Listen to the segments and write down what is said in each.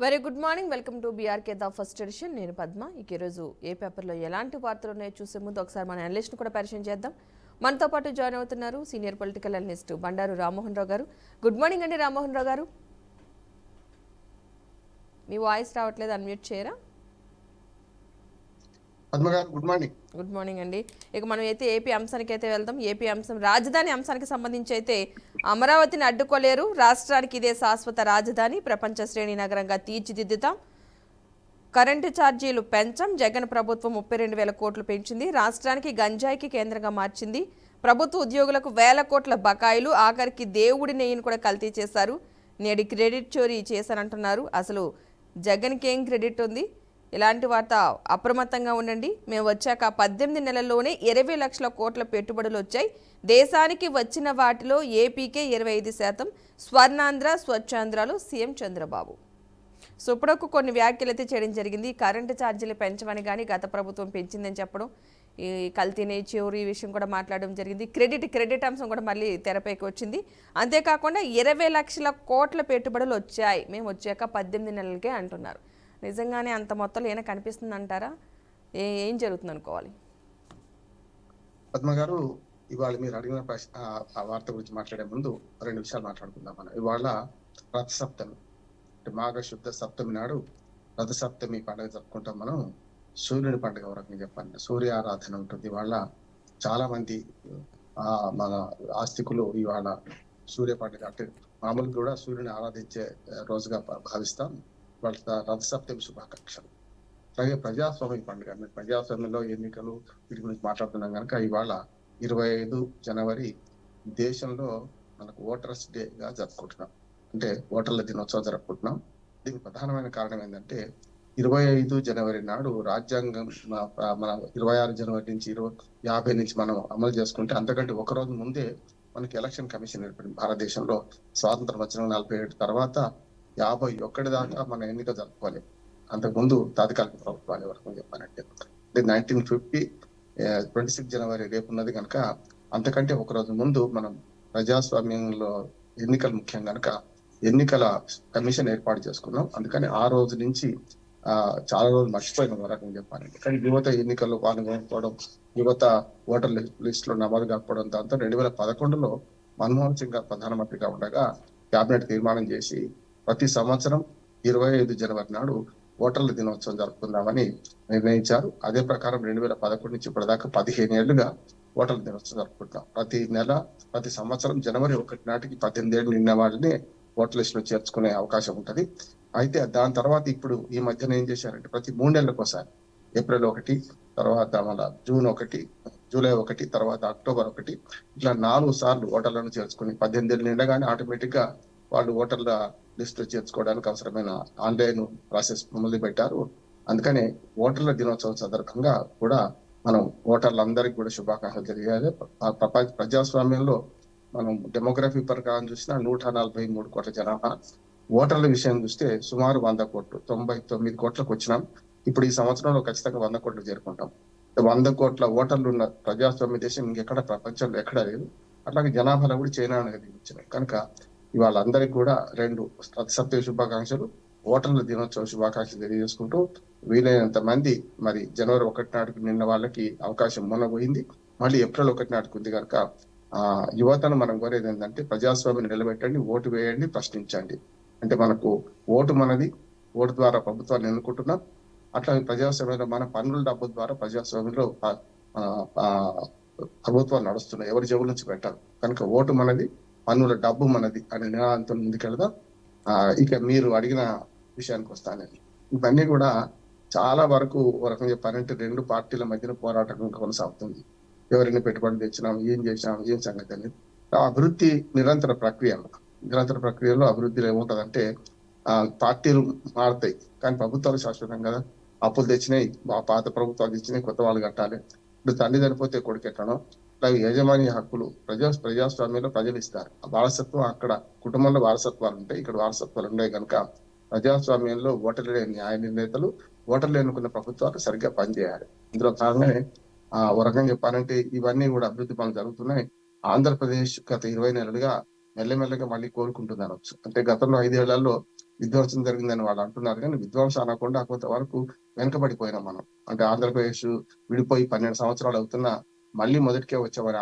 Very good morning. Welcome to BRK the first edition. నేను పద్మ. ఈరోజు ఏ పేపర్లో ఎలాంటి వార్తలు ఉన్నాయో చూసే ముందు ఒకసారి మన అనలిస్ట్ను కూడా పరిచయం చేద్దాం. మనతో పాటు జాయిన్ అవుతున్నారు senior political analyst Bandaru Rammohan Rao garu. Good morning అండి రామ్మోహన్ రావు గారు. మీ వాయిస్ రావట్లేదు, అన్మ్యూట్ చేయరా? Good morning. గుడ్ మార్నింగ్ అండి. ఇక మనం అయితే ఏపీ అంశానికి అయితే వెళ్దాం. ఏపీ అంశం రాజధాని అంశానికి సంబంధించి అయితే అమరావతిని అడ్డుకోలేరు, రాష్ట్రానికి ఇదే శాశ్వత రాజధాని, ప్రపంచ శ్రేణి నగరంగా తీర్చిదిద్దుతాం, కరెంటు ఛార్జీలు పెంచం, జగన్ ప్రభుత్వం 32,000 కోట్లు పెంచింది, రాష్ట్రానికి గంజాయికి కేంద్రంగా మార్చింది, ప్రభుత్వ ఉద్యోగులకు 1,000 కోట్ల బకాయిలు, ఆఖరికి దేవుడి నెయ్యిని కూడా కల్తీ చేశారు, నేడు క్రెడిట్ చోరీ చేశానంటున్నారు. అసలు జగన్కి ఏం క్రెడిట్ ఉంది? ఇలాంటి వార్త అప్రమత్తంగా ఉండండి. మేము వచ్చాక 18 నెలల్లోనే 20 లక్షల కోట్ల పెట్టుబడులు వచ్చాయి. దేశానికి వచ్చిన వాటిలో ఏపీకే 25%, స్వర్ణాంధ్ర స్వచ్ఛాంధ్రలో సీఎం చంద్రబాబు. సో ఇప్పటికు కొన్ని వ్యాఖ్యలు అయితే చేయడం జరిగింది. కరెంటు ఛార్జీలు పెంచమని కానీ గత ప్రభుత్వం పెంచిందని చెప్పడం, ఈ కల్తీనే చోరీ విషయం కూడా మాట్లాడడం జరిగింది. క్రెడిట్ అంశం కూడా మళ్ళీ తెరపైకి వచ్చింది. అంతేకాకుండా 20 లక్షల కోట్ల పెట్టుబడులు వచ్చాయి మేము వచ్చాక 18 నెలలకే అంటున్నారు. నిజంగానే అంత మొత్తం ఏమైనా కనిపిస్తుంది అంటారా? ఏం జరుగుతుంది అనుకోవాలి? పద్మ గారు, ఇవాళ మీరు అడిగిన ఆ వార్త గురించి మాట్లాడే ముందు 2 విషయాలు మాట్లాడుకుందాం. మనం ఇవాళ రథసప్తమి, అంటే మాఘ శుద్ధ సప్తమి నాడు రథసప్తమి పండుగ జరుపుకుంటాం. మనం సూర్యుని పండుగ వరకు చెప్పండి, సూర్య ఆరాధన ఉంటుంది. ఇవాళ చాలా మంది మన ఆస్తికులు ఇవాళ సూర్య పండుగ అంటే మామూలుగా కూడా సూర్యుని ఆరాధించే రోజుగా భావిస్తాం. వాళ్ళ రథసప్తమి శుభాకాంక్షలు. అలాగే ప్రజాస్వామ్య పండుగ, ప్రజాస్వామ్యంలో ఎన్నికలు వీటి గురించి మాట్లాడుతున్నాం కనుక ఇవాళ 25 జనవరి దేశంలో మనకు ఓటర్స్ డేగా జరుపుకుంటున్నాం, అంటే ఓటర్ల దినోత్సవం జరుపుకుంటున్నాం. దీనికి ప్రధానమైన కారణం ఏంటంటే 25 జనవరి నాడు రాజ్యాంగం మన 26 జనవరి నుంచి 50 నుంచి మనం అమలు చేసుకుంటే అంతకంటే ఒక రోజు ముందే మనకి ఎలక్షన్ కమిషన్ ఏర్పడింది. భారతదేశంలో స్వాతంత్రం వచ్చిన 47 తర్వాత 51 దాకా మన ఎన్నిక జరుపుకోవాలి. అంతకుముందు తాత్కాలిక ప్రభుత్వాలు వరకు చెప్పానంటే 1950 26 జనవరి రేపు ఉన్నది కనుక అంతకంటే ఒక రోజు ముందు మనం ప్రజాస్వామ్యంలో ఎన్నికలు ముఖ్యం కనుక ఎన్నికల కమిషన్ ఏర్పాటు చేసుకున్నాం. అందుకని ఆ రోజు నుంచి చాలా రోజులు మర్చిపోయిన వరకు చెప్పానండి. కానీ యువత ఎన్నికల్లో పాల్గొనకపోవడం, యువత ఓటర్ లిస్ట్ లో నమోదు కాకపోవడం, దాంతో 2011లో మన్మోహన్ సింగ్ గారు ప్రధానమంత్రిగా ఉండగా కేబినెట్ తీర్మానం చేసి ప్రతి సంవత్సరం 25 జనవరి నాడు ఓటర్ల దినోత్సవం జరుపుకుందామని నిర్ణయించారు. అదే ప్రకారం 2011 నుంచి ఇప్పటిదాకా 15 ఏళ్లుగా ఓటర్ల దినోత్సవం జరుపుకుంటాం. ప్రతి సంవత్సరం జనవరి 1 నాటికి 18 ఏళ్ళు నిన్న వాళ్ళని ఓటర్ లిస్ట్ లో చేర్చుకునే అవకాశం ఉంటది. అయితే దాని తర్వాత ఇప్పుడు ఈ మధ్యన ఏం చేశారంటే ప్రతి 3 నెలలకు ఒకసారి ఏప్రిల్ 1, తర్వాత మన జూన్ 1, జూలై 1, తర్వాత అక్టోబర్ 1, ఇట్లా 4 సార్లు ఓటర్లను చేర్చుకుని 18 ఏళ్ళు నిండగానే ఆటోమేటిక్ గా వాళ్ళు ఓటర్ల లిస్ట్ చేర్చుకోవడానికి అవసరమైన ఆన్లైన్ ప్రాసెస్ మొదలు పెట్టారు. అందుకనే ఓటర్ల దినోత్సవం సందర్భంగా కూడా మనం ఓటర్లందరికీ కూడా శుభాకాంక్షలు తెలియాలి. ప్రజాస్వామ్యంలో మనం డెమోగ్రఫీ ప్రకారం చూసినా 143 కోట్ల జనాభా, ఓటర్ల విషయం చూస్తే సుమారు 100 కోట్లు, 99 కోట్లకు వచ్చినాం. ఇప్పుడు ఈ సంవత్సరంలో ఖచ్చితంగా 100 కోట్లు చేరుకుంటాం. 100 కోట్ల ఓటర్లు ఉన్న ప్రజాస్వామ్య దేశం ఇంకెక్కడ ప్రపంచంలో ఎక్కడా లేదు. అట్లాగే జనాభాలో కూడా చైనా అనేది వచ్చినాయి కనుక ఇవాళ అందరికి కూడా 2 రథసప్తమి శుభాకాంక్షలు, ఓటర్ల దినోత్సవ శుభాకాంక్షలు తెలియజేసుకుంటూ వీలైనంత మంది మరి జనవరి 1 నాటికి నిన్న వాళ్ళకి అవకాశం మొన్న పోయింది, మళ్ళీ ఏప్రిల్ 1 నాటికి ఉంది కనుక యువతను మనం కోరేది ఏంటంటే ప్రజాస్వామ్యం నిలబెట్టండి, ఓటు వేయండి, ప్రశ్నించండి. అంటే మనకు ఓటు మనది, ఓటు ద్వారా ప్రభుత్వాన్ని ఎన్నుకుంటున్నాం. అట్లా ప్రజాస్వామ్యంలో మన పన్నుల డబ్బు ద్వారా ప్రజాస్వామ్యంలో ప్రభుత్వాలు నడుస్తున్నాయి, ఎవరి జేబుల నుంచి పెట్టాలి కనుక ఓటు మనది, పన్నుల డబ్బు మనది అనే నినాదంతో ముందుకెళ్దాం. ఇక మీరు అడిగిన విషయానికి వస్తానండి. ఇవన్నీ కూడా చాలా వరకు రకంగా చెప్పాలంటే 2 పార్టీల మధ్యన పోరాటం కొనసాగుతుంది. ఎవరిని పెట్టుబడి తెచ్చినాం, ఏం చేసినాం, ఏం సంగతి అనేది. అభివృద్ధి నిరంతర ప్రక్రియలో అభివృద్ధిలో ఏముంటదంటే పార్టీలు మారుతాయి కానీ ప్రభుత్వాలు శాశ్వతం కదా. అప్పులు తెచ్చినాయి, పాత ప్రభుత్వాలు తెచ్చినాయి, కొత్త వాళ్ళు కట్టాలి. ఇప్పుడు తల్లి చనిపోతే కొడుకు ఎట్లనో అలాగే యజమాని హక్కులు ప్రజాస్వామ్యంలో ప్రజలు ఇస్తారు. వారసత్వం అక్కడ కుటుంబంలో వారసత్వాలు ఉంటాయి, ఇక్కడ వారసత్వాలు ఉన్నాయి కనుక ప్రజాస్వామ్యంలో ఓటర్లు లేని న్యాయ నిర్ణేతలు, ఓటర్లు ఎన్నుకున్న ప్రభుత్వాలు సరిగ్గా పనిచేయాలి. ఇందులో భాగంగానే ఒక రకంగా చెప్పాలంటే ఇవన్నీ కూడా అభివృద్ధి పనులు జరుగుతున్నాయి. ఆంధ్రప్రదేశ్ గత 20 నెలలుగా మెల్లమెల్లగా మళ్ళీ కోలుకుంటుంది అనొచ్చు. అంటే గతంలో 5 ఏళ్లలో విధ్వంసం జరిగిందని వాళ్ళు అంటున్నారు కానీ విధ్వంసం అనకుండా కొంతవరకు వెనుకబడిపోయినాం మనం. అంటే ఆంధ్రప్రదేశ్ విడిపోయి 12 సంవత్సరాలు అవుతున్నా మళ్ళీ మొదటికే వచ్చే వారి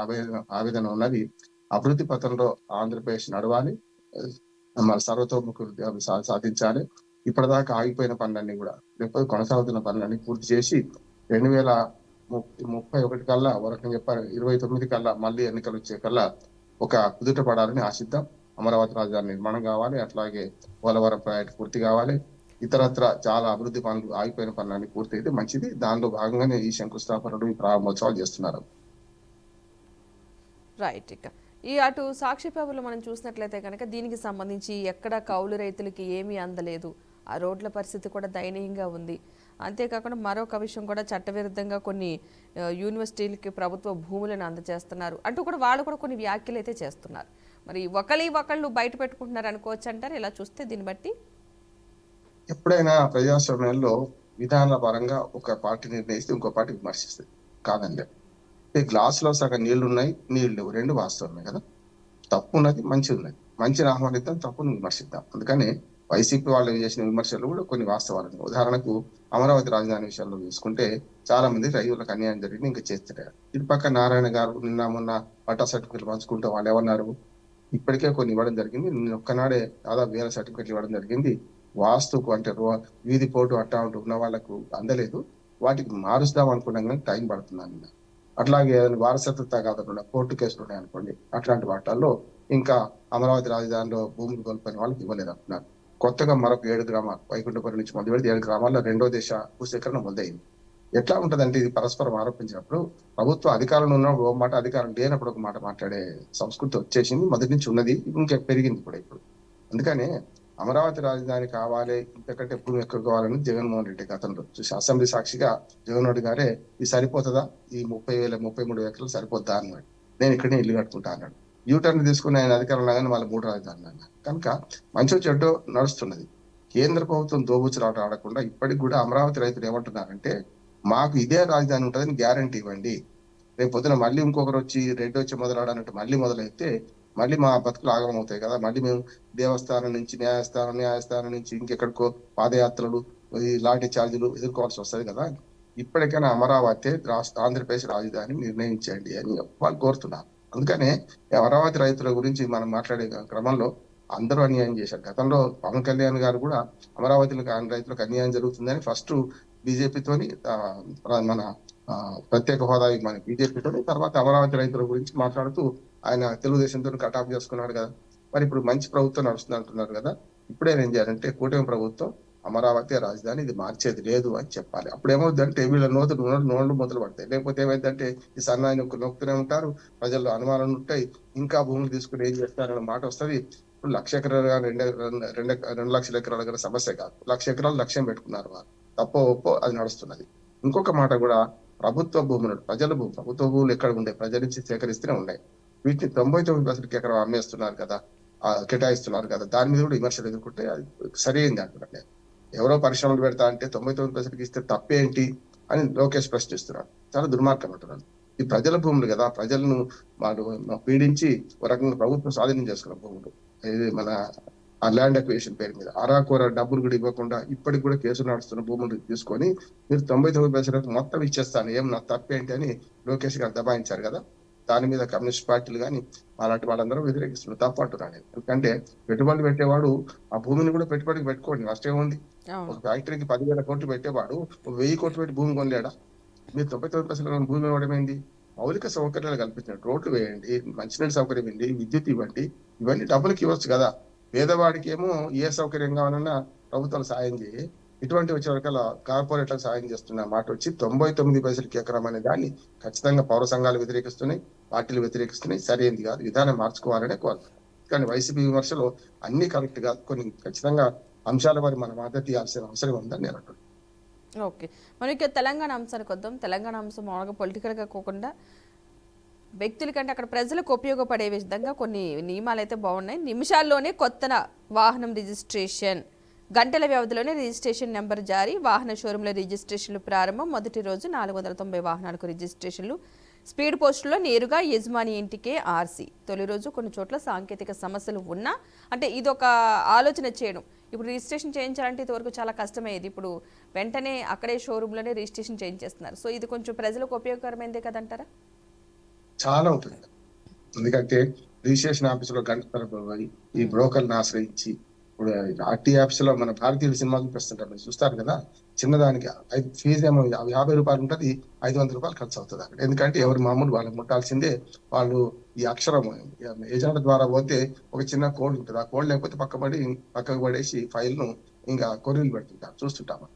ఆవేదన ఉన్నది. అభివృద్ధి పథంలో ఆంధ్రప్రదేశ్ నడవాలి. మన సర్వతోముఖాభివృద్ధి సాధించాలి. ఇప్పటిదాకా ఆగిపోయిన పనులన్నీ కూడా లేకపోతే కొనసాగుతున్న పనులన్నీ పూర్తి చేసి 2031 కల్లా ఒక రకంగా చెప్పారు 29 కల్లా మళ్ళీ ఎన్నికలు వచ్చే కల్లా ఒక కుదుట పడాలని ఆశిద్దాం. అమరావతి రాజధాని నిర్మాణం కావాలి. అట్లాగే పోలవరం ప్రాజెక్టు పూర్తి కావాలి. ఇతరత్ర చాలా అభివృద్ధి పనులు ఆగిపోయిన పనులన్నీ పూర్తి అయితే మంచిది. దానిలో భాగంగానే ఈ శంకుస్థాపనలు ఈ ప్రారంభోత్సవాలు చేస్తున్నారు. రైట్. ఇక ఈ అటు సాక్షి పేపర్లో మనం చూసినట్లయితే కనుక దీనికి సంబంధించి ఎక్కడ కౌలు రైతులకి ఏమీ అందలేదు, ఆ రోడ్ల పరిస్థితి కూడా దయనీయంగా ఉంది. అంతేకాకుండా మరొక విషయం కూడా చట్టవిరుద్ధంగా కొన్ని యూనివర్సిటీలకి ప్రభుత్వ భూములను అందజేస్తున్నారు అంటూ కూడా వాళ్ళు కూడా కొన్ని వ్యాఖ్యలు అయితే చేస్తున్నారు. మరి ఒకళ్ళు బయట పెట్టుకుంటున్నారు అనుకోవచ్చు అంటారు ఇలా చూస్తే దీన్ని బట్టి? ఎప్పుడైనా ప్రజాస్వామ్యంలో విధానాల పరంగా ఒక పార్టీ నిర్ణయిస్తే ఇంకో పార్టీ విమర్శిస్తుంది, కాదండి. ఈ గ్లాసులో సగం నీళ్లు ఉన్నాయి, నీళ్లు లేవు, రెండు వాస్తవమే కదా. తప్పు ఉన్నది, మంచి ఉన్నది. మంచిని ఆహ్వానిద్దాం, తప్పును విమర్శిద్దాం. అందుకని వైసీపీ వాళ్ళు చేసిన విమర్శలు కూడా కొన్ని వాస్తవాలు. ఉదాహరణకు అమరావతి రాజధాని విషయంలో చూసుకుంటే చాలా మంది రైతులకు అన్యాయం జరిగింది, ఇంకా చేస్తారు. ఇటు పక్క నారాయణ గారు నిన్న మొన్న పట్టా సర్టిఫికెట్లు పంచుకుంటే వాళ్ళు ఏమన్నారు, ఇప్పటికే కొన్ని ఇవ్వడం జరిగింది, నిన్న ఒక్కనాడే దాదాపు 1000 సర్టిఫికెట్లు ఇవ్వడం జరిగింది. వాస్తుకు అంటే వీధి పోటు అట్టా ఉన్న వాళ్ళకు అందలేదు, వాటికి మారుస్తాం అనుకున్నాం కానీ టైం పడుతుంది. అట్లాగే వారసత్వ తగాదాలు కోర్టు కేసులు ఉన్నాయి అనుకోండి, అట్లాంటి వాటిల్లో ఇంకా అమరావతి రాజధానిలో భూములు కోల్పోయిన వాళ్ళకి ఇవ్వలేదు అంటున్నారు. కొత్తగా మరొక 7 గ్రామాలు వైకుంఠపురం నుంచి మొదలు పెడితే 7 గ్రామాల్లో 2వ దశ భూసేకరణ మొదలైంది. ఎట్లా ఉంటదంటే ఇది పరస్పరం ఆరోపించినప్పుడు ప్రభుత్వ అధికారంలో ఉన్నప్పుడు ఒక మాట, అధికారం లేనప్పుడు ఒక మాట మాట్లాడే సంస్కృతి వచ్చేసింది. మొదటి నుంచి ఉన్నది, ఇంకా పెరిగింది కూడా ఇప్పుడు. అందుకనే అమరావతి రాజధాని కావాలి, ఇంతకంటే భూమి ఎక్కువ కావాలని జగన్మోహన్ రెడ్డి గతంలో చూసి అసెంబ్లీ సాక్షిగా జగన్మోహన్ రెడ్డి గారే ఇది సరిపోతుందా, ఈ 33 ఎకరాలు సరిపోద్దా అన్నాడు. నేను ఇక్కడనే ఇల్లు కట్టుకుంటా అన్నాడు. యూటర్న్ తీసుకుని ఆయన అధికారంలో కానీ వాళ్ళ 3 రాజధానులు అన్నారు. కనుక మంచో చెడ్డో నడుస్తున్నది. కేంద్ర ప్రభుత్వం దోబుచ్చులాట ఆడకుండా ఇప్పటికి కూడా అమరావతి రైతులు ఏమంటున్నారంటే మాకు ఇదే రాజధాని ఉంటుందని గ్యారంటీ ఇవ్వండి. రేపు పొద్దున మళ్ళీ ఇంకొకరు వచ్చి రెడ్డి వచ్చి మొదలాడన్నట్టు మళ్ళీ మొదలైతే మళ్ళీ మా బతుకులు ఆగమం అవుతాయి కదా. మళ్ళీ మేము దేవస్థానం నుంచి న్యాయస్థానం నుంచి ఇంకెక్కడికో పాదయాత్రలు, ఈ లాఠీ ఛార్జీలు ఎదుర్కోవాల్సి వస్తుంది కదా. ఇప్పటికైనా అమరావతి ఆంధ్రప్రదేశ్ రాజధాని నిర్ణయించండి అని వాళ్ళు కోరుతున్నారు. అందుకనే అమరావతి రైతుల గురించి మనం మాట్లాడే క్రమంలో అందరూ అన్యాయం చేశారు. గతంలో పవన్ కళ్యాణ్ గారు కూడా అమరావతి రైతులకు అన్యాయం జరుగుతుందని ఫస్ట్ బీజేపీతోని మన ప్రత్యేక హోదా మన బీజేపీతో, తర్వాత అమరావతి రైతుల గురించి మాట్లాడుతూ ఆయన తెలుగుదేశంతో కటాఫ్ చేసుకున్నాడు కదా. మరి ఇప్పుడు మంచి ప్రభుత్వం నడుస్తుంది అంటున్నారు కదా. ఇప్పుడే ఏం చేయాలంటే కూటమి ప్రభుత్వం అమరావతి రాజధాని ఇది మార్చేది లేదు అని చెప్పాలి. అప్పుడు ఏమవుతుందంటే వీళ్ళ నోళ్ళు మొదలు పడతాయి. లేకపోతే ఏమైందంటే ఈ సన్నాయి నొక్కుతూనే ఉంటారు, ప్రజల్లో అనుమానాలు ఉంటాయి, ఇంకా భూములు తీసుకుని ఏం చేస్తారన్న మాట వస్తుంది. ఇప్పుడు 1,00,000 ఎకరాలు 2 లక్షల ఎకరాల దగ్గర సమస్య కాదు, 1,00,000 ఎకరాలు లక్ష్యం పెట్టుకున్నారు వారు. తప్పో ఒప్పో అది నడుస్తున్నది. ఇంకొక మాట కూడా ప్రభుత్వ భూములు, ప్రజల భూములు, ప్రభుత్వ భూములు ఎక్కడ ఉండే ప్రజల నుంచి సేకరిస్తూనే ఉన్నాయి. వీటిని 99% ఎకరం అమ్మేస్తున్నారు కదా, కేటాయిస్తున్నారు కదా. దాని మీద కూడా విమర్శలు ఎదుర్కొంటే అది సరైంది అంటున్నారు. ఎవరో పరిశ్రమలు పెడతా అంటే 99% ఇస్తే తప్పేంటి అని లోకేష్ ప్రశ్నిస్తున్నాడు. చాలా దుర్మార్గం అంటున్నాను. ఈ ప్రజల భూములు కదా, ప్రజలను వాళ్ళు పీడించి ఒక రకంగా ప్రభుత్వం స్వాధీనం చేసుకున్న భూములు. ఇది మన ఆ ల్యాండ్ అక్విజిషన్ పేరు మీద అరాకొర డబ్బులు కూడా ఇవ్వకుండా ఇప్పటికి కూడా కేసులు నడుస్తున్న భూములు తీసుకొని మీరు 99% మొత్తం ఇచ్చేస్తాను, ఏం నా తప్పేంటి అని లోకేష్ గారు దబాయించారు కదా. దాని మీద కమ్యూనిస్ట్ పార్టీలు కానీ అలాంటి వాళ్ళందరూ వ్యతిరేకిస్తున్నారు. తప్పు అంటున్నాను. ఎందుకంటే పెట్టుబడులు పెట్టేవాడు ఆ భూమిని కూడా పెట్టుబడికి పెట్టుకోండి, నష్టం ఉంది. ఒక ఫ్యాక్టరీకి 10,000 కోట్లు పెట్టేవాడు 1000 కోట్లు పెట్టి భూమి కొనలేడా? మీరు 99% భూమి ఇవ్వడం ఏంటి? మౌలిక సౌకర్యాలు కల్పించండి, రోడ్లు వేయండి, మంచినీటి సౌకర్యం ఇవ్వండి, విద్యుత్ ఇవ్వండి. ఇవన్నీ డబ్బులకి ఇవ్వచ్చు కదా. పేదవాడికి ఏమో ఏ సౌకర్యం కావాలన్నా ప్రభుత్వాలు సాయం చేయి, ఇటువంటి వచ్చే వరకల్లా కార్పొరేట్లకు సాయం చేస్తున్న మాట వచ్చి 99 ఎకరం అనే దాన్ని ఖచ్చితంగా పౌర సంఘాలు వ్యతిరేకిస్తున్నాయి, పార్టీలు వ్యతిరేకిస్తున్నాయి. సరైనది కాదు, విధానం మార్చుకోవాలనే కోరుతున్నాం. కానీ వైసీపీ విమర్శలు అన్ని కరెక్ట్ కాదు, కొన్ని ఖచ్చితంగా అంశాల వారి మన మద్దతు ఇవ్వాల్సిన అవసరం ఉందని నేను అంటున్నాను. ఓకే, మనకి తెలంగాణ అంశానికి వద్దాం. తెలంగాణ అంశం మామూలుగా పొలిటికల్గా కాకుండా వ్యక్తుల కంటే అక్కడ ప్రజలకు ఉపయోగపడే విధంగా కొన్ని నియమాలు అయితే బాగున్నాయి. నిమిషాల్లోనే కొత్త వాహనం రిజిస్ట్రేషన్, గంటల వ్యవధిలోనే రిజిస్ట్రేషన్ నెంబర్ జారీ, వాహన షోరూంలో రిజిస్ట్రేషన్లు ప్రారంభం. మొదటి రోజు 490 వాహనాలకు రిజిస్ట్రేషన్లు. స్పీడ్ పోస్టులో నేరుగా యజమాని ఇంటికే ఆర్సీ. తొలి రోజు కొన్ని చోట్ల సాంకేతిక సమస్యలు ఉన్నా, అంటే ఇది ఒక ఆలోచన చేయడం. ఇప్పుడు రిజిస్ట్రేషన్ చేయించాలంటే ఇంతవరకు చాలా కష్టమయ్యేది. ఇప్పుడు వెంటనే అక్కడే షోరూంలోనే రిజిస్ట్రేషన్ చేయించేస్తున్నారు. సో ఇది కొంచెం ప్రజలకు ఉపయోగకరమైందే కదంటారా? చాలా ఉంటుంది. ఎందుకంటే రిజిస్ట్రేషన్ ఆఫీసులో గంట తరబడి పోయి ఈ బ్రోకర్ని ఆశ్రయించి, ఇప్పుడు ఆర్టీ ఆఫీస్ లో మన భారతీయుల సినిమాలు చూపిస్తుంటారు, మీరు చూస్తారు కదా. చిన్నదానికి ఫీజు ఏమో రూ. 50 ఉంటుంది, రూ. 500 ఖర్చు అవుతుంది అక్కడ. ఎందుకంటే ఎవరు మామూలు వాళ్ళకి ముట్టాల్సిందే. వాళ్ళు ఈ అక్షరం ఏజెంట్ ద్వారా పోతే ఒక చిన్న కోడ్ ఉంటుంది, ఆ కోడ్ లేకపోతే పక్కకు పడేసి ఫైల్ను ఇంకా కొరియర్లు పెడుతుంటారు, చూస్తుంటాము.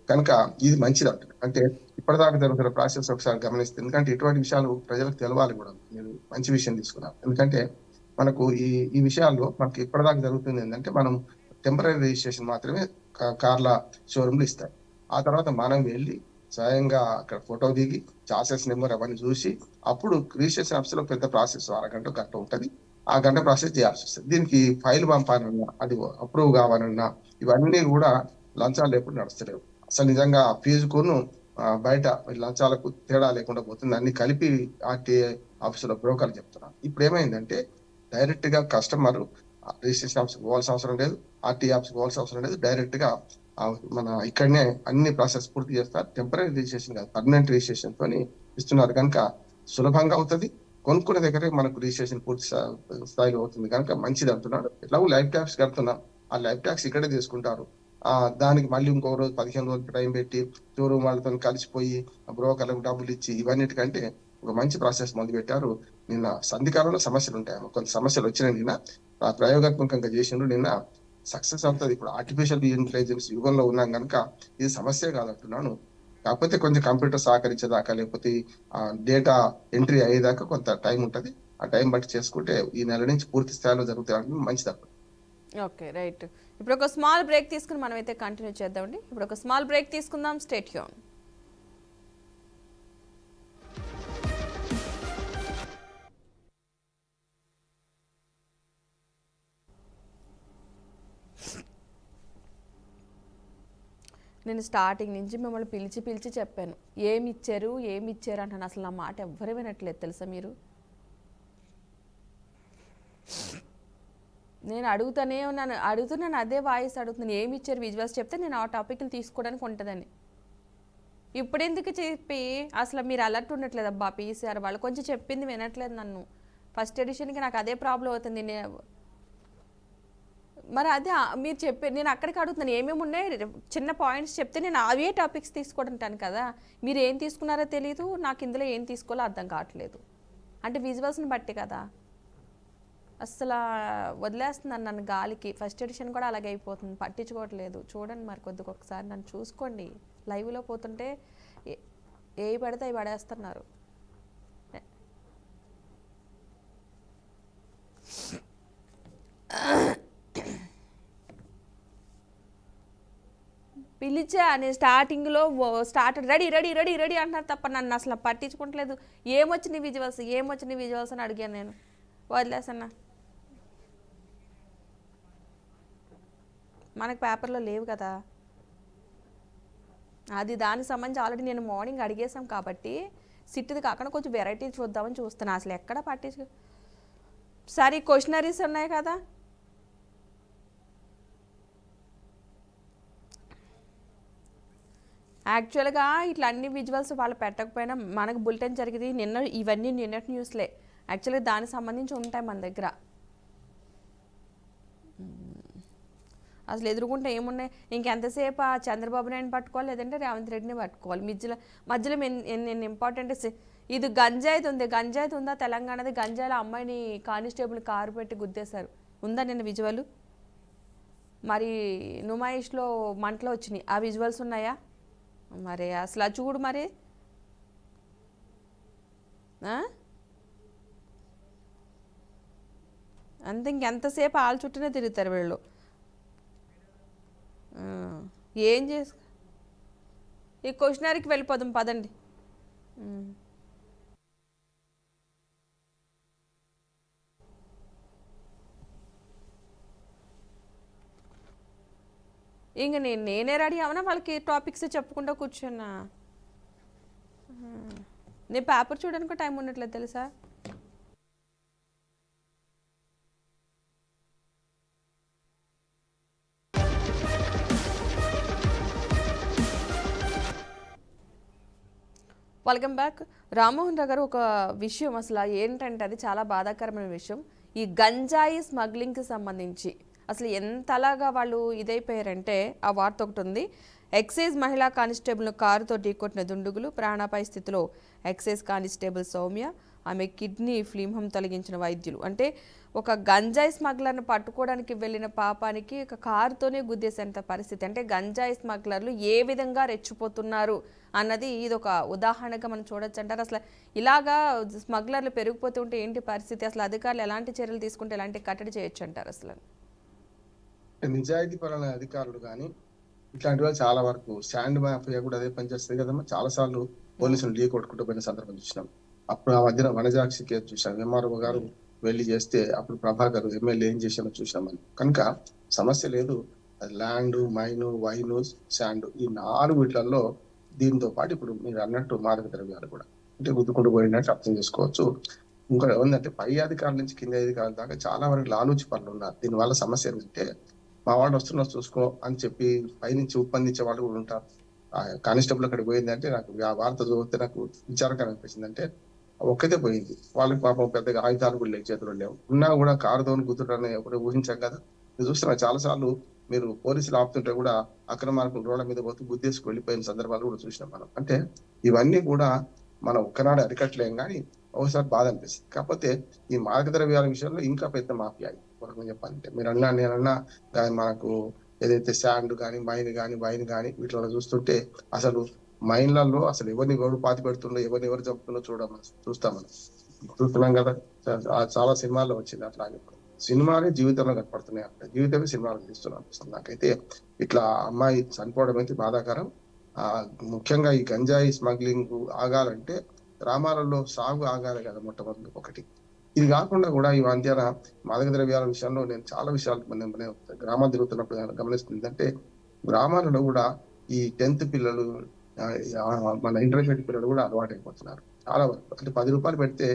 కనుక ఇది మంచిది అంటారు. అంటే ఇప్పటిదాకా జరుగుతున్న ప్రాసెస్ ఒకసారి గమనిస్తే, ఎందుకంటే ఇటువంటి విషయాలు ప్రజలకు తెలవాలి కూడా. మీరు మంచి విషయం తీసుకున్నారు. ఎందుకంటే మనకు ఈ ఈ విషయాల్లో మనకి ఇప్పటిదాకా జరుగుతుంది ఏంటంటే, మనం టెంపరీ రిజిస్ట్రేషన్ మాత్రమే కార్ల షోరూమ్లు ఇస్తారు. ఆ తర్వాత మనం వెళ్ళి స్వయంగా అక్కడ ఫోటో దిగి చాసెస్ నెంబర్ అవన్నీ చూసి అప్పుడు రిజిస్ట్రేషన్ ఆఫీస్ లో పెద్ద ప్రాసెస్ గంట ఉంటుంది. ఆ గంట ప్రాసెస్ చేయాల్సి వస్తుంది. దీనికి ఫైల్ పంపాలన్నా, అది అప్రూవ్ కావాలన్నా ఇవన్నీ కూడా లంచాలు లేకుండా నడుస్తలేవు. అసలు నిజంగా ఫీజుకును బయట లంచాలకు తేడా లేకుండా పోతుంది. అన్ని కలిపి ఆర్టీఏ ఆఫీసులో బ్రోకర్లు చెప్తున్నారు. ఇప్పుడు ఏమైందంటే డైరెక్ట్ గా కస్టమర్ రిజిస్ట్రేషన్ ఆఫీస్ పోవాల్సిన అవసరం లేదు, ఆర్టీఏ ఆఫీస్ పోవాల్సిన అవసరం లేదు. డైరెక్ట్ గా మన ఇక్కడనే అన్ని ప్రాసెస్ పూర్తి చేస్తారు. టెంపరీ రిజిస్ట్రేషన్ కాదు, పర్మనెంట్ రిజిస్ట్రేషన్ తోని ఇస్తున్నారు కనుక సులభంగా అవుతుంది. కొనుక్కునే దగ్గరే మనకు రిజిస్ట్రేషన్ పూర్తి స్థాయిలో అవుతుంది కనుక మంచిది అంటున్నాడు. ఎట్లాగో లైఫ్ ట్యాక్స్ కడుతున్నాం, ఆ లైఫ్ ట్యాక్స్ ఇక్కడే తీసుకుంటారు. దానికి మళ్ళీ ఇంకో రోజు 15 రోజులు టైం పెట్టి షోరూమ్ వాళ్ళతో కలిసిపోయి బ్రోకర్లకు డబ్బులు ఇచ్చి ఇవన్నిటికంటే ఒక మంచి ప్రాసెస్ మొదలు పెట్టారు. నిన్న సంధికాలంలో సమస్యలు ఉంటాయి, కొంత సమస్యలు వచ్చినాయి. నిన్న ప్రయోగాత్మకంగా చేసిండ్రు. నిన్న సక్సెస్ అవుతుంది. ఇప్పుడు ఆర్టిఫిషియల్ ఇంటెలిజెన్స్ యుగంలో ఉన్నాం కనుక ఇది సమస్య కాదంటున్నాను. కాకపోతే కొంచెం కంప్యూటర్ సహకరించేదాకా, లేకపోతే డేటా ఎంట్రీ అయ్యేదాకా కొంత టైం ఉంటుంది. ఆ టైం బట్టి చేసుకుంటే ఈ నెల నుంచి పూర్తి స్థాయిలో జరుగుతాయి, మంచిది. Okay, right. ఇప్పుడు ఒక స్మాల్ బ్రేక్ తీసుకుని మనం అయితే కంటిన్యూ చేద్దామండి. ఇప్పుడు ఒక స్మాల్ బ్రేక్ తీసుకుందాం. Stay tune. నేను స్టార్టింగ్ నుంచి మిమ్మల్ని పిలిచి చెప్పాను, ఏమి ఇచ్చారు అంటాను. అసలు నా మాట ఎవ్వరూ వినట్లేదు తెలుసా మీరు. నేను అడుగుతున్నాను అదే వాయిస్ అడుగుతున్నాను, ఏమి ఇచ్చారు విజువల్స్ చెప్తే నేను ఆ టాపిక్లు తీసుకోవడానికి ఉంటుందని. ఇప్పుడు ఎందుకు చెప్పి అసలు మీరు అలర్ట్ ఉండట్లేదు అబ్బా. పీసీఆర్ వాళ్ళు కొంచెం చెప్పింది వినట్లేదు నన్ను. ఫస్ట్ ఎడిషన్కి నాకు అదే ప్రాబ్లం అవుతుంది. మరి అదే మీరు చెప్పే, నేను అక్కడికి అడుగుతున్నాను ఏమేమి ఉన్నాయి, చిన్న పాయింట్స్ చెప్తే నేను అవే టాపిక్స్ తీసుకుంటాను కదా. మీరు ఏం తీసుకున్నారో తెలీదు, నాకు ఇందులో ఏం తీసుకోవాలో అర్థం కావట్లేదు. అంటే విజువల్స్ని బట్టి కదా. అసలు వదిలేస్తున్నాను నన్ను గాలికి. ఫస్ట్ ఎడిషన్ కూడా అలాగే అయిపోతుంది, పట్టించుకోవట్లేదు. చూడండి మరి కొద్దిగా ఒకసారి నన్ను చూసుకోండి. లైవ్లో పోతుంటే ఏ పడితే అవి పడేస్తున్నారు. పిలిచా నేను స్టార్టింగ్లో రెడీ అంటున్నారు తప్ప నన్ను అసలు పట్టించుకోవట్లేదు. ఏమొచ్చినాయి విజువల్స్ అని అడిగాను నేను. వదిలేసన్నా, మనకు పేపర్లో లేవు కదా. అది దానికి సంబంధించి ఆల్రెడీ నేను మార్నింగ్ అడిగేసాం కాబట్టి సిట్ది కాకుండా కొంచెం వెరైటీ చూద్దామని చూస్తున్నా. అసలు ఎక్కడ పట్టించు. సరే, క్వశ్చనరీస్ ఉన్నాయి కదా. యాక్చువల్గా ఇట్లా అన్ని విజువల్స్ వాళ్ళు పెట్టకపోయినా మనకు బులెటిన్ జరిగింది ఇవన్నీ నిన్నటి న్యూస్లే. యాక్చువల్గా దానికి సంబంధించి ఉంటాయి మన దగ్గర. అసలు ఎదురుకుంటే ఏమున్నాయి, ఇంకెంతసేపు ఆ చంద్రబాబు నాయుడు పట్టుకోవాలి, లేదంటే రేవంత్ రెడ్డిని పట్టుకోవాలి. మధ్యలో ఎన్ని ఇంపార్టెంట్. ఇది గంజాయిది ఉందా తెలంగాణది? గంజాయిలో అమ్మాయిని కానిస్టేబుల్ కారు పెట్టి గుద్దేశారు, ఉందా నిన్న విజువల్? మరి నుమాయిష్లో మంటలు వచ్చినాయి, ఆ విజువల్స్ ఉన్నాయా? మరి అసలు అది చూడు మరి. అంతే, ఇంకెంతసేపు ఆళ్ళ చుట్టూనే తిరుగుతారు వీళ్ళు. ఏం చేసు ఈ క్వశ్చనరీకి వెళ్ళిపోదాం పదండి. ఇంక నేనే రెడీ అవనా వాళ్ళకి టాపిక్స్ చెప్పుకుంటూ కూర్చున్నా. నేను పేపర్ చూడడానికి టైం ఉండట్లేదు తెలుసా. Welcome back. రామ్మోహన్ రావు గారు, ఒక విషయం అసలు ఏంటంటే అది చాలా బాధాకరమైన విషయం. ఈ గంజాయి స్మగ్లింగ్కి సంబంధించి అసలు ఎంతలాగా వాళ్ళు ఇదైపోయారంటే ఆ వార్త ఒకటి ఉంది. ఎక్సైజ్ మహిళా కానిస్టేబుల్ను కారుతో ఢీకొట్టిన దుండుగులు, ప్రాణాపాయ స్థితిలో ఎక్సైజ్ కానిస్టేబుల్ సౌమ్య, ఆమె కిడ్నీ ఫ్లీమం తొలగించిన వైద్యులు. అంటే ఒక గంజాయి స్మగ్లర్ను పట్టుకోవడానికి వెళ్ళిన పాపానికి ఒక కారుతోనే గుద్దేసేంత పరిస్థితి. అంటే గంజాయి స్మగ్లర్లు ఏ విధంగా రెచ్చిపోతున్నారు అన్నది ఇది ఒక ఉదాహరణగా మనం చూడొచ్చు అంటారు. అసలు ఇలాగా స్మగ్లర్లు పెరిగిపోతూ ఉంటే ఏంటి పరిస్థితి, అసలు అధికారులు ఎలాంటి చర్యలు తీసుకుంటే ఎలాంటి కట్టడి చేయొచ్చు అంటారు అసలు? నిజాయితీ పరులైన అధికారులు కానీ ఇట్లాంటి వాళ్ళు చాలా వరకు శాండ్ మాఫియా కూడా అదే పనిచేస్తుంది కదమ్మా. చాలా సార్లు పోలీసులు ఢీ కొట్టుకుంటూ పోయిన సందర్భం చూసినాం. అప్పుడు ఆ మధ్యన వనజాక్షి కేసు చూసాం. ఎంఆర్ఓ గారు వెళ్లి చేస్తే అప్పుడు ప్రభాకర్ ఎమ్మెల్యే ఏం చేశామో చూసామని. కనుక సమస్య లేదు. ల్యాండ్, మైను, వైను, శాండ్ ఈ 4 వీటిలలో దీంతో పాటు ఇప్పుడు మీరు అన్నట్టు మాదక ద్రవ్యాలు కూడా అంటే గుద్దుకుంటూ పోయినట్టు అర్థం చేసుకోవచ్చు. ఇంకా ఏమందంటే పై అధికారుల నుంచి కింద అధికారుల దాకా చాలా వరకు లాలూచి పనులు ఉన్నారు. దీనివల్ల సమస్య ఏంటంటే మా వాళ్ళు వస్తున్నారు చూసుకో అని చెప్పి పైనుంచి ఉప్పందించే వాళ్ళు కూడా ఉంటారు. కానిస్టేబుల్ అక్కడికి పోయిందంటే నాకు ఆ వార్త చదివితే నాకు విచారకరం అనిపించింది. అంటే ఒక్కతే పోయింది, వాళ్ళకి పాపం పెద్దగా ఆయుధాలు కూడా లేవు, చేతులు లేవు, ఉన్నా కూడా కారుతోని గుద్దుటని ఎప్పుడు ఊహించాం కదా. మీరు చూస్తున్నా చాలా సార్లు మీరు పోలీసులు ఆపుతుంటే కూడా అక్రమార్కులు రోడ్ల మీద పోతూ గుద్దేసుకు వెళ్ళిపోయిన సందర్భాలు కూడా చూసినాం మనం. అంటే ఇవన్నీ కూడా మనం ఒక్కనాడు అరికట్టలేం కానీ ఒకసారి బాధ అనిపిస్తుంది. కాకపోతే ఈ మాదక ద్రవ్యాల విషయంలో ఇంకా పెద్ద మాఫియా చెప్పాలంటే మీరు అన్నా నేనన్నా మనకు ఏదైతే శాండ్ కానీ మైన్ కానీ వైన్ కానీ వీటిలో చూస్తుంటే అసలు మైన్లలో అసలు ఎవరిని ఎవరు పాతి పెడుతుండో ఎవరిని ఎవరు చంపుతుండో చూస్తాం మనం చూస్తున్నాం కదా. చాలా సినిమాల్లో వచ్చింది అట్లాగే. సినిమాలే జీవితంలో కనపడుతున్నాయి, అక్కడ జీవితమే సినిమాలు తీస్తున్నాం అనిపిస్తుంది నాకైతే. ఇట్లా అమ్మాయి చనిపోవడం అయితే బాధాకరం. ముఖ్యంగా ఈ గంజాయి స్మగ్లింగ్ ఆగాలంటే గ్రామాలలో సాగు ఆగాలి కదా మొట్టమొదటి ఒకటి. ఇది కాకుండా కూడా ఈ మధ్యాహ్న మాదక ద్రవ్యాల విషయంలో నేను చాలా విషయాలు గ్రామాలు తిరుగుతున్నప్పుడు గమనిస్తుంది. అంటే గ్రామాలలో కూడా ఈ 10th పిల్లలు, మన ఇంటర్మీడియట్ పిల్లలు కూడా అలవాటు అయిపోతున్నారు చాలా వరకు. అంటే 10 రూపాయలు పెడితే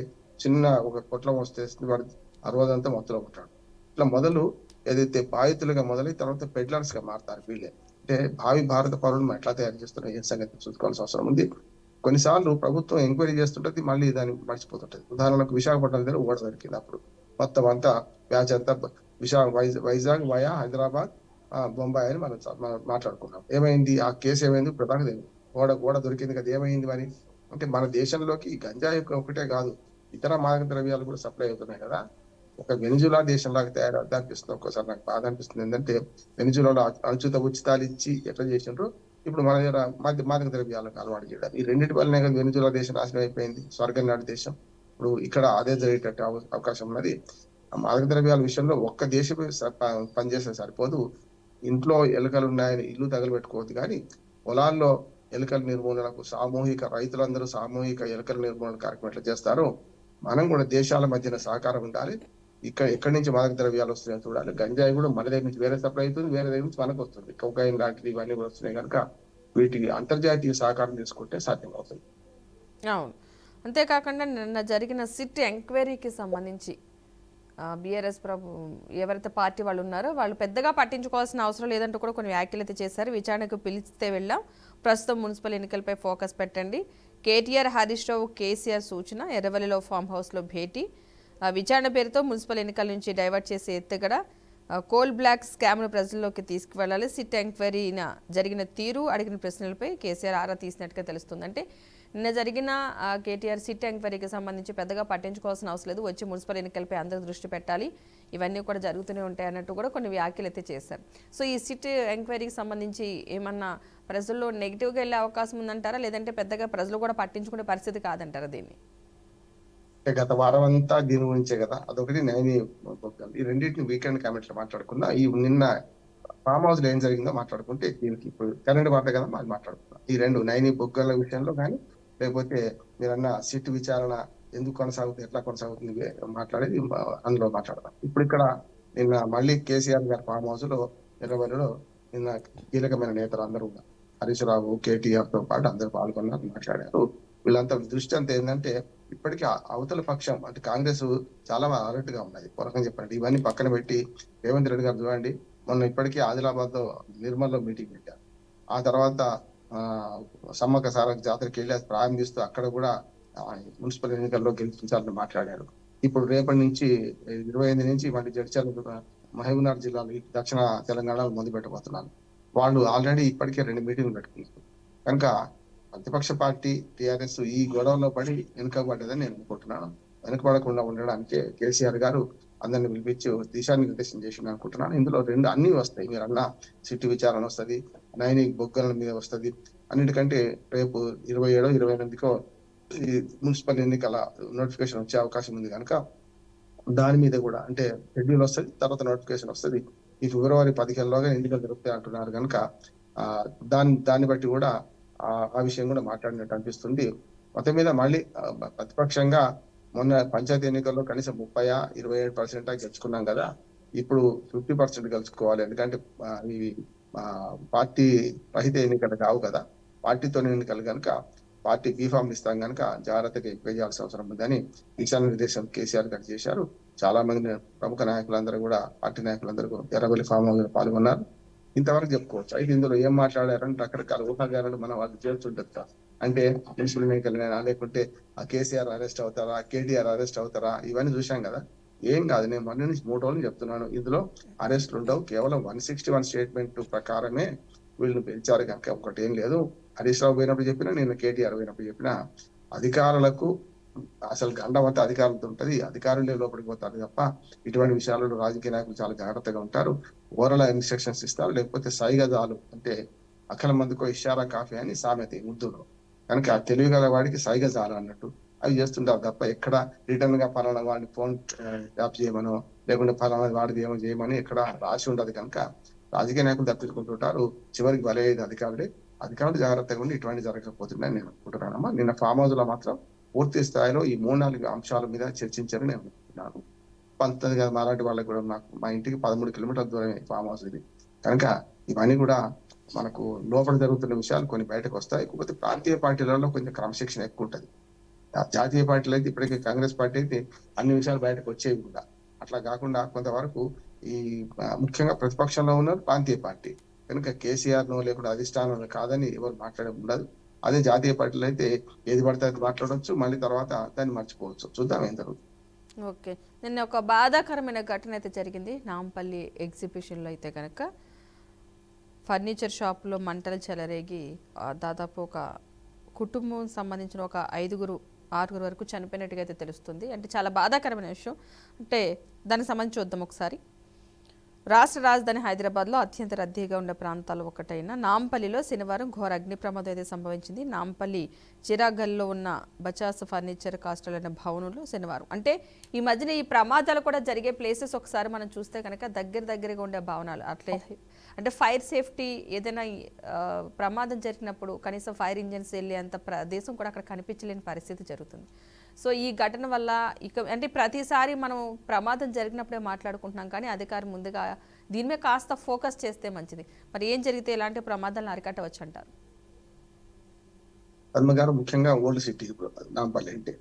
చిన్న ఒక పొట్లం వస్తే వాడు 60 అంతా మొత్తంలో ఉంటాడు. ఇట్లా మొదలు ఏదైతే బాధితులుగా మొదలై తర్వాత పెడ్లర్స్ గా మారుతారు వీళ్ళే. అంటే భావి భారత పౌరులు మనం ఎట్లా తయారు చేస్తున్నాం ఏ సంగతి చూసుకోవాల్సిన అవసరం ఉంది. కొన్నిసార్లు ప్రభుత్వం ఎంక్వైరీ చేస్తుంటది, మళ్ళీ దాన్ని మర్చిపోతుంటది. ఉదాహరణకు విశాఖపట్నం దగ్గర ఓడ దొరికింది. అప్పుడు మొత్తం అంతా బ్యాచ్ అంతా వైజాగ్ వయా హైదరాబాద్, బొంబాయి అని మనం మాట్లాడుకున్నాం. ఏమైంది ఆ కేసు ఏమైంది ప్రధాన ఓడ దొరికింది కదా, ఏమైంది మరి అంటే మన దేశంలోకి గంజాయి ఒకటే కాదు ఇతర మాదక ద్రవ్యాలు కూడా సప్లై అవుతున్నాయి కదా. ఒక వెనిజులా దేశంలాగా తయారవుతా అనిపిస్తుంది ఒక్కోసారి. నాకు బాధ అనిపిస్తుంది ఏంటంటే వెనిజులాలో అనుచిత ఉచితాలు ఇచ్చి ఎట్లా చేసినారు ఇప్పుడు మన దగ్గర మాదక ద్రవ్యాలకు అలవాటు చేయడం. ఈ రెండింటి వల్లనే కదా వెనిజులా దేశం నాశనం అయిపోయింది, స్వర్గం నాటి దేశం. ఇప్పుడు ఇక్కడ అదే జరిగేటట్టు అవకాశం ఉన్నది. మాదక ద్రవ్యాల విషయంలో ఒక్క దేశం పనిచేస్తే సరిపోదు. ఇంట్లో ఎలుకలు ఉన్నాయని ఇల్లు తగలబెట్టుకోవద్దు, కానీ పొలాల్లో ఎలుకల నిర్మూలనకు రైతులందరూ సామూహిక ఎలుకల నిర్మూలన కార్యక్రమం ఎట్లా చేస్తారో మనం కూడా దేశాల మధ్యన సహకారం ఉండాలి. ఎక్కడి నుంచి మాదక ద్రవ్యాలు వస్తున్నాయని చూడాలి. గంజాయి కూడా మన దగ్గర నుంచి వేరే సప్లై అవుతుంది, వేరే దగ్గర నుంచి మనకు వస్తుంది. కొకైన్ లాంటివి ఇవన్నీ కూడా వస్తున్నాయి కనుక వీటికి అంతర్జాతీయ సహకారం తీసుకుంటే సాధ్యం అవుతుంది. అవును. అంతేకాకుండా నిన్న జరిగిన సిట్ ఎంక్వైరీకి సంబంధించి బీఆర్ఎస్ ఎవరైతే పార్టీ వాళ్ళు ఉన్నారో వాళ్ళు పెద్దగా పట్టించుకోవాల్సిన అవసరం లేదంటూ కూడా కొన్ని వ్యాఖ్యలు అయితే చేశారు. విచారణకు పిలిస్తే వెళ్ళాం, ప్రస్తుతం మున్సిపల్ ఎన్నికలపై ఫోకస్ పెట్టండి. కేటీఆర్, హరీష్ రావు, కేసీఆర్ సూచన. ఎర్రవల్లిలో ఫామ్ హౌస్లో భేటీ. విచారణ పేరుతో మున్సిపల్ ఎన్నికల నుంచి డైవర్ట్ చేసే ఎత్తుగడ. కోల్ బ్లాక్ స్కామ్ను ప్రజల్లోకి తీసుకువెళ్లాలి. సిట్ ఎంక్వైరీన జరిగిన తీరు, అడిగిన ప్రశ్నలపై కేసీఆర్ ఆరా తీసినట్టుగా తెలుస్తుంది. అంటే నిన్న జరిగిన కేటీఆర్ సిట్ ఎంక్వైరీకి సంబంధించి పెద్దగా పట్టించుకోవాల్సిన అవసరం లేదు, వచ్చి మున్సిపల్ ఎన్నికలపై అందరూ దృష్టి పెట్టాలి, ఇవన్నీ కూడా జరుగుతూనే ఉంటాయి అన్నట్టు కూడా కొన్ని వ్యాఖ్యలు అయితే చేశారు. సో ఈ సిట్ ఎంక్వైరీకి సంబంధించి ఏమన్నా ప్రజల్లో నెగిటివ్గా వెళ్ళే అవకాశం ఉందంటారా, లేదంటే పెద్దగా ప్రజలు కూడా పట్టించుకునే పరిస్థితి కాదంటారా దీన్ని? గత వారం అంతా దీని గురించే కదా. అదొకటి నైని బొగ్గలు, ఈ రెండింటిని వీకెండ్ కామెంట్లో మాట్లాడుకున్నా. ఈ నిన్న ఫామ్ హౌస్ లో ఏం జరిగిందో మాట్లాడుకుంటే దీనికి ఇప్పుడు కరెంట్ వార్త కదా అది మాట్లాడుకున్నాం. ఈ రెండు నైని బొగ్గల విషయంలో కానీ లేకపోతే మీరన్న సిట్ విచారణ ఎందుకు కొనసాగుతుంది, ఎట్లా కొనసాగుతుంది మాట్లాడేది అందులో మాట్లాడదాం. ఇప్పుడు ఇక్కడ నిన్న మళ్ళీ కేసీఆర్ గారి ఫామ్ హౌస్ లో ఎర్రవల్లిలో నిన్న కీలకమైన నేతలు అందరూ హరీష్ రావు, కేటీఆర్ తో పాటు అందరూ పాల్గొన్నారు, మాట్లాడారు. వీళ్ళంతా దృష్టి అంతా ఏంటంటే ఇప్పటికీ అవతల పక్షం అంటే కాంగ్రెస్ చాలా అలర్ట్ గా ఉన్నది. పూర్వకంగా చెప్పండి ఇవన్నీ పక్కన పెట్టి రేవంత్ రెడ్డి గారు చూడండి, మొన్న ఇప్పటికీ ఆదిలాబాద్ లో నిర్మల్లో మీటింగ్ పెట్టారు. ఆ తర్వాత ఆ సమ్మక్క సారక్క జాతరకి వెళ్ళి అది ప్రారంభిస్తూ అక్కడ కూడా ఆ, మున్సిపల్ ఎన్నికల్లో గెలిపించాలని మాట్లాడారు. ఇప్పుడు రేపటి నుంచి 25 నుంచి మళ్ళీ జడ్చర్ల మహబూబ్నగర్ జిల్లాలో ఈ దక్షిణ తెలంగాణలో మొదలు పెట్టబోతున్నారు. వాళ్ళు ఆల్రెడీ ఇప్పటికే 2 మీటింగ్లు పెట్టుకున్నారు. కనుక ప్రతిపక్ష పార్టీ టిఆర్ఎస్ ఈ గొడవలో పడి వెనుకబడ్డదని నేను అనుకుంటున్నాను. వెనుకబడకుండా ఉండడానికి కేసీఆర్ గారు అందరిని పిలిపించి దిశానిర్దేశం చేసిండు అనుకుంటున్నాను. ఇందులో అన్ని వస్తాయి. మీరు అన్న సిట్టు విచారణ వస్తుంది, నైని బొగ్గల మీద వస్తుంది. అన్నిటికంటే రేపు 27, 28కో ఈ మున్సిపల్ ఎన్నికల నోటిఫికేషన్ వచ్చే అవకాశం ఉంది కనుక దాని మీద కూడా అంటే షెడ్యూల్ వస్తుంది, తర్వాత నోటిఫికేషన్ వస్తుంది. ఈ ఫిబ్రవరి 15లోగా ఎన్నికలు జరుగుతాయి అంటున్నారు కనుక దాన్ని బట్టి కూడా ఆ విషయం కూడా మాట్లాడినట్టు అనిపిస్తుంది. మొత్తం మీద మళ్ళీ ప్రతిపక్షంగా మొన్న పంచాయతీ ఎన్నికల్లో కనీసం 27% గెలుచుకున్నాం కదా, ఇప్పుడు 50% గెలుచుకోవాలి. ఎందుకంటే ఇవి పార్టీ రహిత ఎన్నికలు కావు కదా, పార్టీతో ఎన్నికలు కనుక పార్టీ బీఫామ్ ఇస్తాం కనుక జాగ్రత్తగా ఎంపిక చేయాల్సిన అవసరం ఉందని దిశానిర్దేశం కేసీఆర్ గారు చేశారు. చాలా మంది ప్రముఖ నాయకులందరూ కూడా పార్టీ నాయకులందరూ ఎర్రబెల్లి ఫామ్ హౌస్ లో పాల్గొన్నారు. ఇంతవరకు చెప్పుకోవచ్చు. అయితే ఇందులో ఏం మాట్లాడారంటే రకరకాల ఊహాగానాలు మనం వాళ్ళు చేస్తుంటారు. అంటే మున్సిపల్ ఎన్నికలైనా లేకుంటే ఆ కేసీఆర్ అరెస్ట్ అవుతారా, కేటీఆర్ అరెస్ట్ అవుతారా, ఇవన్నీ చూశాం కదా. ఏం కాదు, నేను మొన్న నుంచి 3 రోజులు చెప్తున్నాను, ఇందులో అరెస్టులు ఉండవు. కేవలం 161 స్టేట్మెంట్ ప్రకారమే వీళ్ళు పెంచారు కనుక ఒకటి ఏం లేదు. హరీష్ రావు పోయినప్పుడు చెప్పినా, నేను కేటీఆర్ పోయినప్పుడు చెప్పినా, అధికారులకు అసలు గండవంత అధికారులతో ఉంటది, అధికారులే లోపలికి పోతారు తప్ప ఇటువంటి విషయాలలో రాజకీయ నాయకులు చాలా జాగ్రత్తగా ఉంటారు. ఓవరాల్ ఇన్స్ట్రక్షన్స్ ఇస్తారు, లేకపోతే సైగజాలు అంటే అఖల మందికో ఇషారా కాఫీ అని సామెత ఉర్దూలో. కనుక ఆ తెలివి గల వాడికి సైగజాలు అన్నట్టు అవి చేస్తుంటారు తప్ప ఎక్కడ రిటర్న్ గా పలానా వాడిని ఫోన్ ట్యాప్ చేయమనో లేకుంటే పలానా వాడిది ఏమో చేయమని ఎక్కడ రాసి ఉండదు. కనుక రాజకీయ నాయకులు తప్పించుకుంటుంటారు, చివరికి బలయ్యేది అధికారులే. అధికారులు జాగ్రత్తగా ఉండి ఇటువంటి జరగకపోతుందని నేను అనుకుంటున్నానమ్మా. నిన్న ఫామ్ హౌస్ లో మాత్రం పూర్తి స్థాయిలో ఈ 3-4 అంశాల మీద చర్చించారని నేను అనుకుంటున్నాను. పంతగా మాలాంటి వాళ్ళకి కూడా మా ఇంటికి 13 కిలోమీటర్ల దూరమే ఫామ్ హౌస్ ఇది. కనుక ఇవన్నీ కూడా మనకు లోపల జరుగుతున్న విషయాలు కొన్ని బయటకు వస్తాయి. కాకపోతే ప్రాంతీయ పార్టీలలో కొంచెం క్రమశిక్షణ ఎక్కువ ఉంటుంది. జాతీయ పార్టీలు అయితే ఇప్పటికే కాంగ్రెస్ పార్టీ అయితే అన్ని విషయాలు బయటకు వచ్చేవి కూడా. అట్లా కాకుండా కొంతవరకు ఈ ముఖ్యంగా ప్రతిపక్షంలో ఉన్నారు ప్రాంతీయ పార్టీ కనుక కేసీఆర్ నో లేకుండా అధిష్టానం కాదని ఎవరు మాట్లాడే ఉండదు. అదే జాతీయ పార్టీలు అయితే ఏది పడితే అది మాట్లాడవచ్చు, మళ్ళీ తర్వాత దాన్ని మర్చిపోవచ్చు. చూద్దాం ఏం జరుగుతుంది. ఓకే, నిన్న ఒక బాధాకరమైన ఘటన అయితే జరిగింది నాంపల్లి ఎగ్జిబిషన్లో. అయితే కనుక ఫర్నిచర్ షాప్లో మంటలు చెలరేగి దాదాపు ఒక కుటుంబం సంబంధించిన ఒక 5-6 వరకు చనిపోయినట్టుగా అయితే తెలుస్తుంది. అంటే చాలా బాధాకరమైన విషయం. అంటే దానికి సంబంధించి చూద్దాం ఒకసారి. రాష్ట్ర రాజధాని హైదరాబాద్లో అత్యంత రద్దీగా ఉన్న ప్రాంతాల్లో ఒకటైన నాంపల్లిలో శనివారం ఘోర అగ్ని ప్రమాదం అయితే సంభవించింది. నాంపల్లి చిరాగల్లో ఉన్న బచాస్ ఫర్నిచర్ కాస్టల్ అనే భవనంలో శనివారం. అంటే ఈ మధ్యన ఈ ప్రమాదాలు కూడా జరిగే ప్లేసెస్ ఒకసారి మనం చూస్తే కనుక దగ్గరగా ఉండే భవనాలు. అట్లే అంటే ఫైర్ సేఫ్టీ ఏదైనా ప్రమాదం జరిగినప్పుడు కనీసం ఫైర్ ఇంజిన్స్ వెళ్ళే అంత ప్రదేశం కూడా అక్కడ కనిపించలేని పరిస్థితి జరుగుతుంది. సో ఈ ఘటన వల్ల అంటే ప్రతిసారి మనం ప్రమాదం జరిగినప్పుడే మాట్లాడుకుంటున్నాం, కానీ అధికారి ముందుగా దీని మీద కాస్త ఫోకస్ చేస్తే మంచిది. మరి ఏం జరిగితే ఎలాంటి ప్రమాదాలను అరికట్టవచ్చు అంటారు? పద్మ గారు, ముఖ్యంగా ఓల్డ్ సిటీ నాంపల్లి అంటే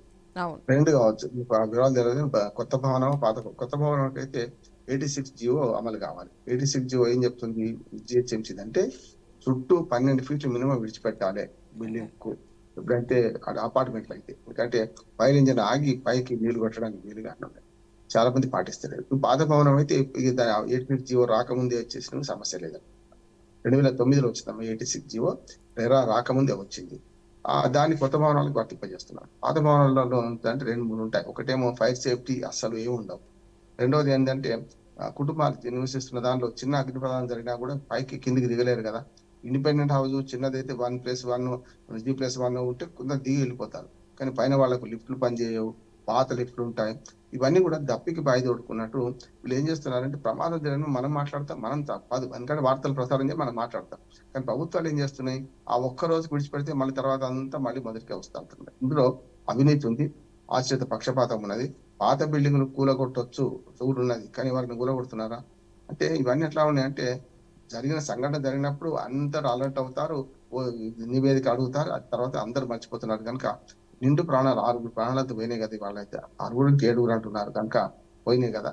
రెండు కావచ్చు. వివరాలు తెలియదు. కొత్త భవనం కొత్త భవనం అయితే 86 జియో అమలు కావాలి. 86 జియో ఏం చెప్తుంది జిహెచ్ఎంసీ అంటే చుట్టూ 12 ఫీట్లు మినిమం విడిచిపెట్టాలి బిల్డింగ్ కు. ఎప్పుడంటే అపార్ట్మెంట్లు అయితే, ఎందుకంటే ఫైర్ ఇంజిన్ ఆగి పైకి నీళ్లు కొట్టడానికి వీలుగా ఉన్నాయి. చాలా మంది పాటిస్తలేదు. పాత భవనం అయితే 86 జియో రాకముందే వచ్చేసిన సమస్య లేదు. 2009లో వచ్చిందమ్మా 86 జియో, రాకముందే వచ్చింది. దాన్ని కొత్త భవనాలకు వర్తింపజేస్తున్నారు. పాత భవనాలలో అంటే 2-3 ఉంటాయి. ఒకటేమో ఫైర్ సేఫ్టీ అస్సలు ఏమి ఉండవు. రెండోది ఏంటంటే కుటుంబాలు నివసిస్తున్న దానిలో చిన్న అగ్ని ప్రమాదం జరిగినా కూడా పైకి కిందికి దిగలేరు కదా. ఇండిపెండెంట్ హౌస్ చిన్నదైతే 1+1 G+1 ఉంటే కొంత దిగి వెళ్ళిపోతారు. కానీ పైన వాళ్ళకు లిఫ్ట్లు పనిచేయవు, పాత లిఫ్ట్లు ఉంటాయి. ఇవన్నీ కూడా దప్పికి బాయి తోడుకున్నట్టు వీళ్ళు ఏం చేస్తున్నారంటే ప్రమాదం జరిగిన మనం మాట్లాడతాం, మనం తప్పదు ఎందుకంటే వార్తలు ప్రసారం చేసి మనం మాట్లాడతాం. కానీ ప్రభుత్వాలు ఏం చేస్తున్నాయి, ఆ ఒక్క రోజు విడిచిపెడితే మళ్ళీ తర్వాత అంతా మళ్ళీ మొదటికే వస్తూ ఉంటున్నాయి. ఇందులో అవినీతి ఉంది, ఆశ్రిత పక్షపాతం ఉన్నది. పాత బిల్డింగ్లు కూలగొట్టొచ్చు ఉన్నది, కానీ వారిని కూలగొడుతున్నారా అంటే ఇవన్నీ ఎట్లా ఉన్నాయంటే జరిగిన సంఘటన జరిగినప్పుడు అందరూ అలర్ట్ అవుతారు, నివేదిక అడుగుతారు. ఆ తర్వాత అందరూ మర్చిపోతున్నారు కనుక నిండు ప్రాణాలు 6 ప్రాణాలతో పోయినాయి కదా! వాళ్ళైతే 6గురికి 7 అంటున్నారు కనుక పోయినాయి కదా!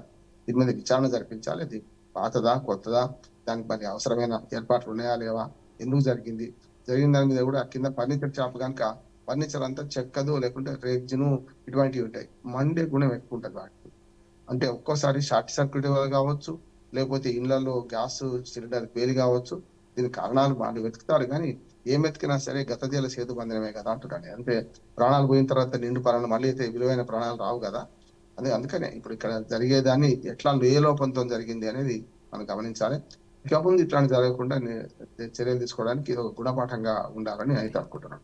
దీని మీద విచారణ జరిపించాలి. అది పాతదా? కొత్తదా? దానికి మరి అవసరమైన ఏర్పాట్లు ఉన్నాయా? లేవా? ఎందుకు జరిగింది? జరిగిన దాని మీద కూడా కింద ఫర్నిచర్ షాప్ గనుక ఫర్నిచర్ అంతా చెక్కదు లేకుంటే రెగ్జిను ఇటువంటివి ఉంటాయి. మండే గుణం ఎక్కువ ఉంటది వాటికి. అంటే ఒక్కోసారి షార్ట్ సర్క్యూట్ వల్ల కావచ్చు, లేకపోతే ఇళ్లలో గ్యాస్ సిలిండర్ పేలి కావచ్చు. దీనికి కారణాలు వాళ్ళు వెతుకుతారు కానీ ఏం వెతికినా సరే గతజల సేతు బంధనమే కదా అంటున్నాను. అంటే ప్రాణాలు పోయిన తర్వాత నిండు ప్రాణాలు మళ్ళీ అయితే విలువైన ప్రాణాలు రావు కదా! అందుకనే ఇప్పుడు ఇక్కడ జరిగేదాన్ని ఎట్లా ఏ లోపంతో జరిగింది అనేది మనం గమనించాలి. ఇక ముందు ఇట్లాంటివి జరగకుండా చర్యలు తీసుకోవడానికి ఇది ఒక గుణపాఠంగా ఉండాలని అయితే అనుకుంటున్నాను.